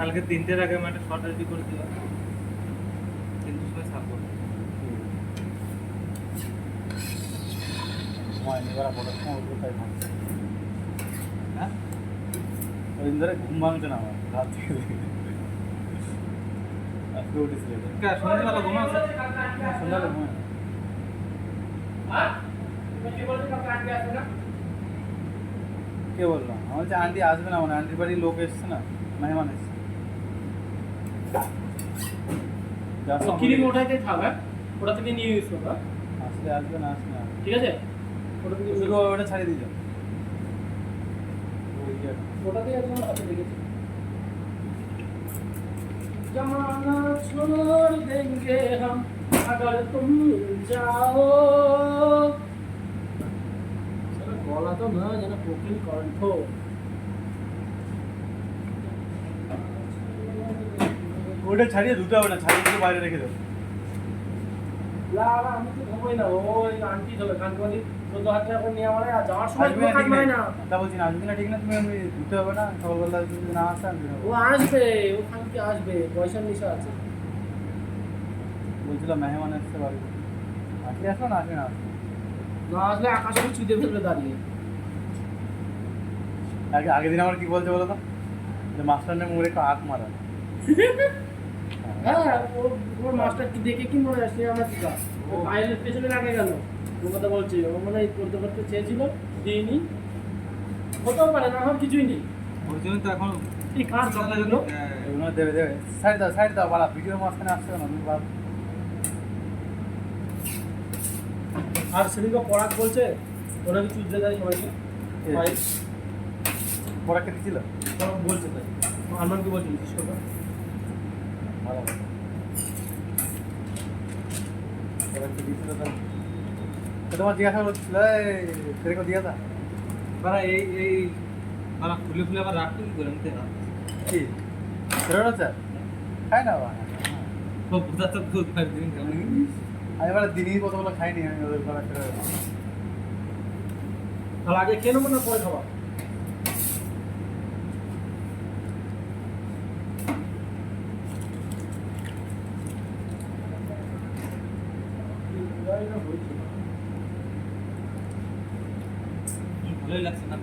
কালকে 3টের আগে আমি একটা শর্ট রেডি করে দিলাম, 3টের সময় ছাড়বো। সময় নেই, এবার বড় সময় উঠবো তাই ভাবছি। হ্যাঁ, ওই দিন ধরে ঘুম ভাঙছে না আমার রাত থেকে। আজকে উঠেছিল সন্ধ্যাবেলা ঘুম আছে? সন্ধ্যাবেলা ঘুমায় না। কে বললো? আমার হচ্ছে আন্টি আসবে না, মানে আন্টির বাড়ির লোক এসছে না, মেহমান এসছে। ক্রিম ওটাতে থাক, হ্যাঁ ওটা থেকে নিয়ে ইউজ করবা। আসলে আসবে না, আসবে না, ঠিক আছে, ওটা থেকে শুধু ওটা ছাড়িয়ে দিল। ওটাতে একদম হাতে দেখেছি। जमाना छोड़ देंगे हम अगर तुम जाओ। গলা তো না যেন কোকিল কণ্ঠ। ওটা ছাড়িয়ে ধুতে হবে না, ছাড়িয়ে দিয়ে বাইরে রেখে দেবো। আমি তো ঘুমাই না, ওই আন্টি ধরে কানকানি 14,000 টাকা করে নিয়ে আমার আর যাওয়ার সময় কোনো কাজ হয় না। তা বলছি না, আসবি না ঠিক না, তুমি আমি ধুতে হবে না, সকালবেলা যদি না আসে আমি ও আসবে, ও কালকে আসবে, পয়সার নিশা আছে। বলছিলাম মেহমান আসতে পারি, আসলে আসবে না, আসবে না, না আসলে আকাশে ছুঁতে ফেলবে দাঁড়িয়ে। আগের দিন আমার কি বলছে বলো তো, যে মাস্টার মোড়ে একটু আঁক মারা। হ্যাঁ, ওর মাস্টার কি দেখে কি মনে আসছে আমার দিকা, ও ফাইলের পেছনে লাগে গেল। ও কথা বলছি, ও মনে হয় করতে করতে চেয়েছিল, দিইনি, হতেও পারে না, আমার কিছুই নেই। ওর জন্য তো এখন এই কাজ চলে গেলো। এগুলো দেবে দেবে, সাইড দাও বাড়া, ভিডিওর মাঝখানে আসছে না তুমি বাড়া। আর সেদিনকে পড়াক বলছে ওরা কি চুজতে দেয় সবাইকে ফাইল পড়া কে দিছিল? পড়াক বলছে, তাই আনমানকে বলছে জিজ্ঞেস করবে। ভালো ভালো, পড়া কে দিছিল? তো তোমার জিজ্ঞাসা করছিল সেরকম দিয়া था বারা এই বারা ফুলে ফুলে আবার রাখতে কি করে নিতে না কি ফেরোরো স্যার খাই না বাবা, তো বুঝা তো খুব ভাই দিন কেমন আমি এবার দিনই কতগুলো খাইনি আমি ওদের পড়া ফেরোরো। তাহলে আগে খেয়ে নেবো না পরে খাওয়া? ভালোই লাগছে না?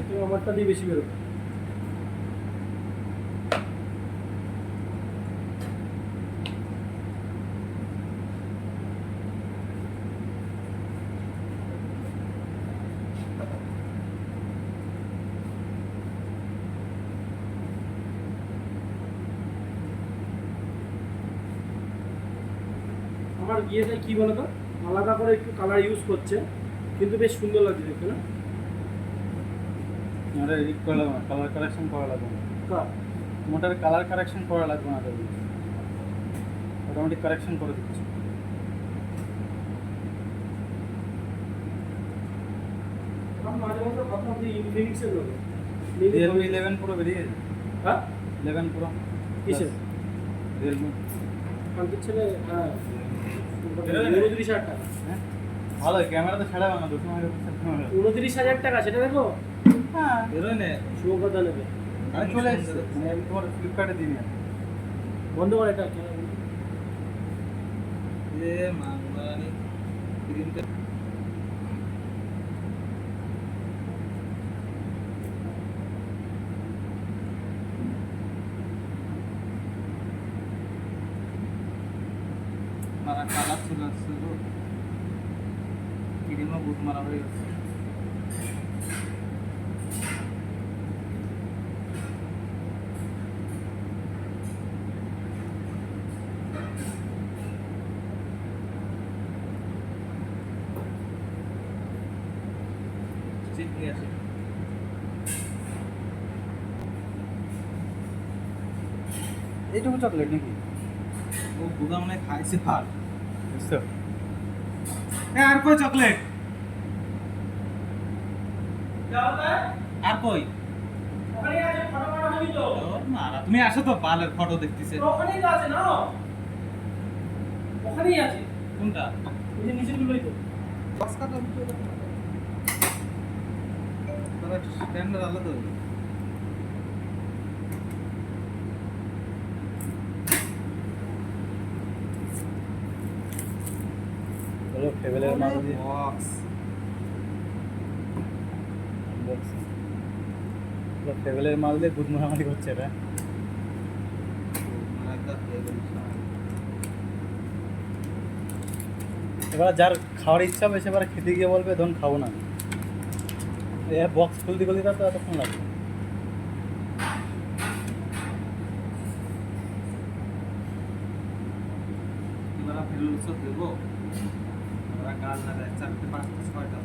তুমি আমারটা দিয়ে বেশি বেরোবে। আমার বিয়েতে কি বলতো, আলাদা করে একটু কালার ইউজ করছে, কিন্তু বেশ সুন্দর লাগছে দেখতে না? তোমার এডিট করা লাগবে না, কালার কারেকশন করা লাগবে না, তোমার কালার কারেকশন করা লাগবে না, অটোমেটিক কারেকশন করে দিচ্ছে। মাঝে মধ্যে ভাবলাম যে ইনফিনিক্সের লোক রিয়েলমি 11 প্রো বেরিয়ে গেছে। হ্যাঁ 11 প্রো কিসের রিয়েলমি? কালকের ছেলে, হ্যাঁ 29,000 টাকা। হ্যাঁ ভালো, ক্যামেরা তো ছাড়াবে না, 200 মেগাপিক্সেল ক্যামেরা। 29,000 টাকা, সেটা দেখো। হ্যাঁ বেরোয় না শুভ কথা নেবে। আমি চলে এসেছি, আমি তোমার ফ্লিপকার্টে দিই না। বন্ধ করে এটা এ মাংবানি ক্রিমটা মারা কালার চলে আসছে তো ক্রিমও বহুত মারা হয়ে গেছে। চিটনি আছে এইটুকু চকলেট নাকি? ও বুদা মনে হয় খাইছে ভাত। বুঝছো? আর কই চকলেট যাও তাই আর কই ওখানে আছে ফটো ফটো হবি তো মারা তুমি আসো তো বালের ফটো দেখতেছে ওখানেই তো আছে না ওখানেই আছে কোনটা ওই যে নিচের গুলোই তো বক্স কাটা তাহলে স্ট্যান্ডার্ড আলাদা হবে হলো ফেভেলের মাল দিয়ে বক্স বক্স হলো ফেভেলের মাল দিয়ে দুধ মারামারি করছে এটা এবার যার খাওয়ার ইচ্ছা হবে সেবার খেতে গিয়ে বলবে ধরুন খাবো না বক্স খুলতে খুলতে তো এতক্ষণ লাগবে এবার ফেরুল সব দেবো ওরা গাল না দেয় 4টে 5টে 6টা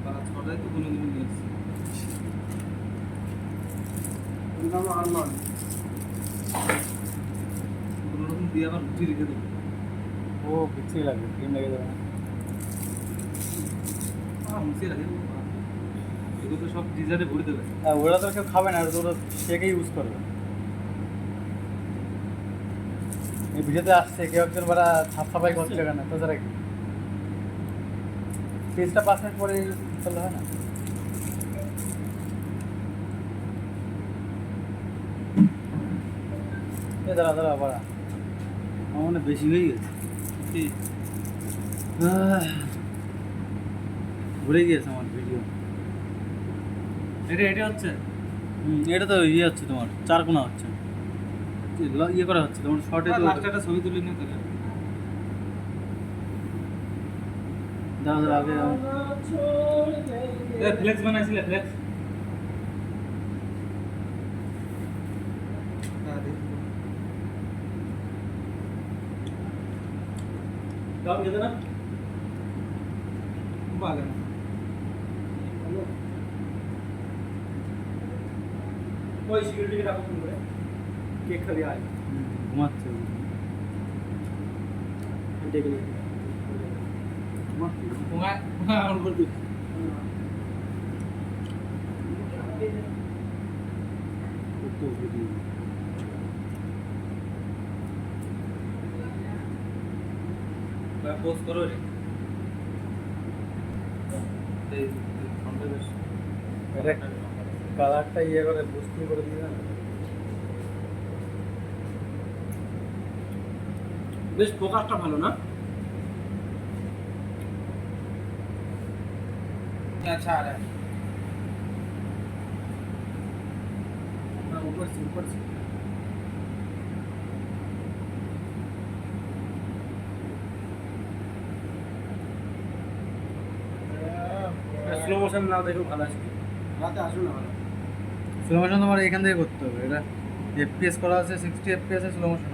তারা 6টায় তো কোনো দিন নিয়েছে নাম আরমান কোনো রকম দিয়ে আবার রুটি রেখে দেবো ও বিচ্ছিরি লাগবে ক্রিম লেগে যাবে না মুছিয়ে রাখে এগুলো তো সব ডিজারে ভরে দেবে হ্যাঁ ওরা তো কেউ খাবে না ওরা শেকেই ইউজ করবে এই ভিডিওতে আসছে কেউ একজন ওরা সাফ সাফাই করছে কেন তাছাড়া কি 3-5 মিনিট পরে করলে হয় না দাঁড়া দাঁড়া বাড়া আমার মনে বেশি হয়ে গেছে কি ভুলে গিয়েছে আমার ভিডিও এটা হচ্ছে এটা তো ইয়ে হচ্ছে তোমার 4 কোণা হচ্ছে ইয়ে করা হচ্ছে তোমার শর্টে তো লাস্টে একটা ছবি তুলে নিয়ে তাহলে দাঁড়া দাঁড়া আগে ফ্লেক্স বানাইছিলে ফ্লেক্স দাও খেতে না ভালো ওই সিকিউরিটিকে ডাকো ফোন করে কেক খাবি আয় ঘুমাচ্ছে ডেকে নিয়ে আমার বলতে পোস্ট করো রে কালারটা ইয়ে করে বুস্টিং করে দিয়ে না বেশ ফোকাসটা ভালো না अच्छा आ रहा है ऊपर से স্লো মোশন না দেখো ভালো আছে রাতে আসো না ভালো স্লো মোশন তোমার এখান থেকে করতে হবে এটা এফপিএস করা আছে 60 এফপিএস এ স্লো মোশন